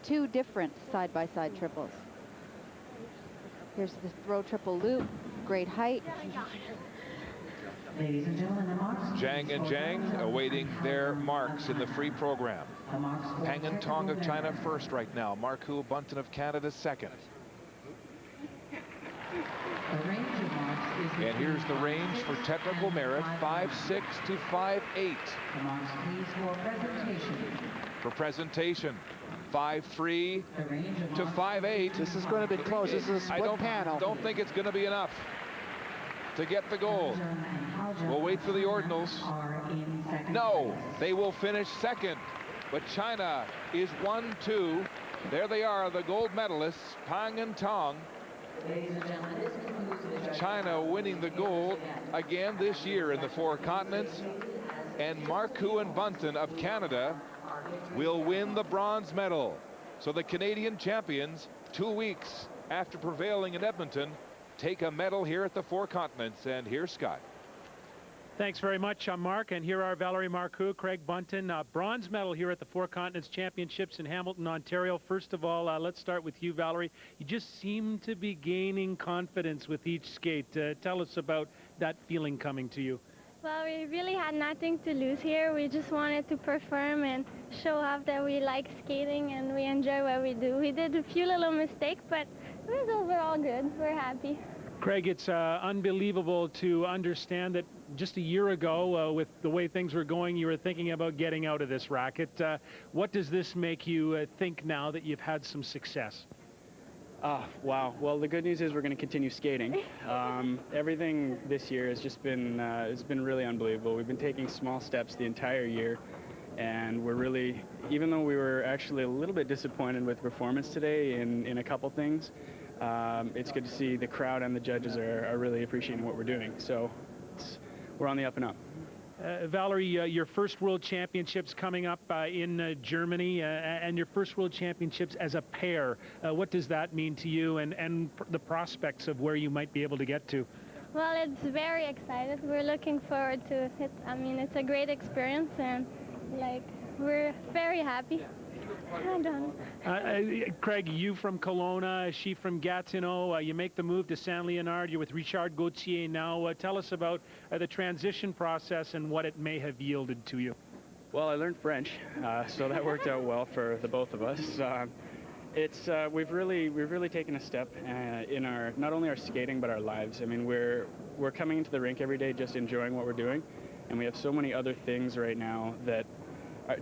two different side-by-side triples. Here's the throw triple loop, great height. Ladies and gentlemen, the marks. Zhang and Zhang awaiting their marks in the free program. Peng and Tong of China first right now. Marcoux Bunton of Canada second. The range of marks is And here's the range for technical merit, 5.6 to 5.8. the marks, please, for presentation. For presentation, 5.3 The range of to marks 5.8. This is going to be close. This is a I split panel. don't think it's going to be enough to get the gold. We'll wait for the ordinals. are in second No, place. they will finish second. But China is 1-2. There they are, the gold medalists, Peng and Tong. Ladies and gentlemen, this concludes the judging. China winning the gold again this year in the Four Continents. And Marcoux and Bunton of Canada will win the bronze medal. So the Canadian champions, 2 weeks after prevailing in Edmonton, take a medal here at the Four Continents. And here's Scott. Thanks very much, Mark. And here are Valerie Marcoux, Craig Bunton, bronze medal here at the Four Continents Championships in Hamilton, Ontario. First of all, let's start with you, Valerie. You just seem to be gaining confidence with each skate. Tell us about that feeling coming to you. Well, we really had nothing to lose here. We just wanted to perform and show off that we like skating and we enjoy what we do. We did a few little mistakes, but it was overall good. We're happy. Craig, it's unbelievable to understand that just a year ago, with the way things were going, you were thinking about getting out of this racket. What does this make you think now that you've had some success? Wow. Well, the good news is we're going to continue skating. Everything this year has just been, it's been really unbelievable. We've been taking small steps the entire year, and we're really, even though we were actually a little bit disappointed with performance today in a couple things, it's good to see the crowd and the judges are really appreciating what we're doing. So we're on the up and up. Valerie, your first World Championships coming up in Germany, and your first World Championships as a pair. What does that mean to you and the prospects of where you might be able to get to? Well, it's very excited. We're looking forward to it. I mean, it's a great experience and like we're very happy. I'm done. Craig, you from Kelowna, she from Gatineau. You make the move to Saint Leonard. You're with Richard Gauthier now. Tell us about the transition process and what it may have yielded to you. Well, I learned French, so that worked out well for the both of us. We've really taken a step in our not only our skating but our lives. I mean, we're coming into the rink every day just enjoying what we're doing, and we have so many other things right now that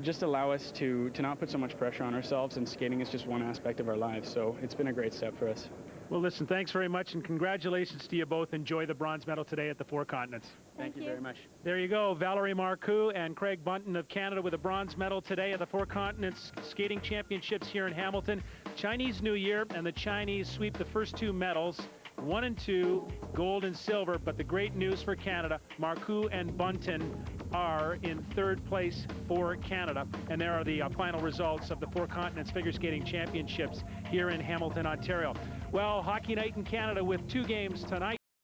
just allow us to not put so much pressure on ourselves, and skating is just one aspect of our lives. So it's been a great step for us. Well, listen, thanks very much, and congratulations to you both. Enjoy the bronze medal today at the Four Continents. Thank you very much. There you go, Valerie Marcoux and Craig Bunton of Canada with a bronze medal today at the Four Continents Skating Championships here in Hamilton. Chinese New Year, and the Chinese sweep the first 2 medals, 1 and 2, gold and silver. But the great news for Canada, Marcoux and Bunton are in 3rd place for Canada. And there are the final results of the Four Continents Figure Skating Championships here in Hamilton, Ontario. Well, Hockey Night in Canada with 2 games tonight.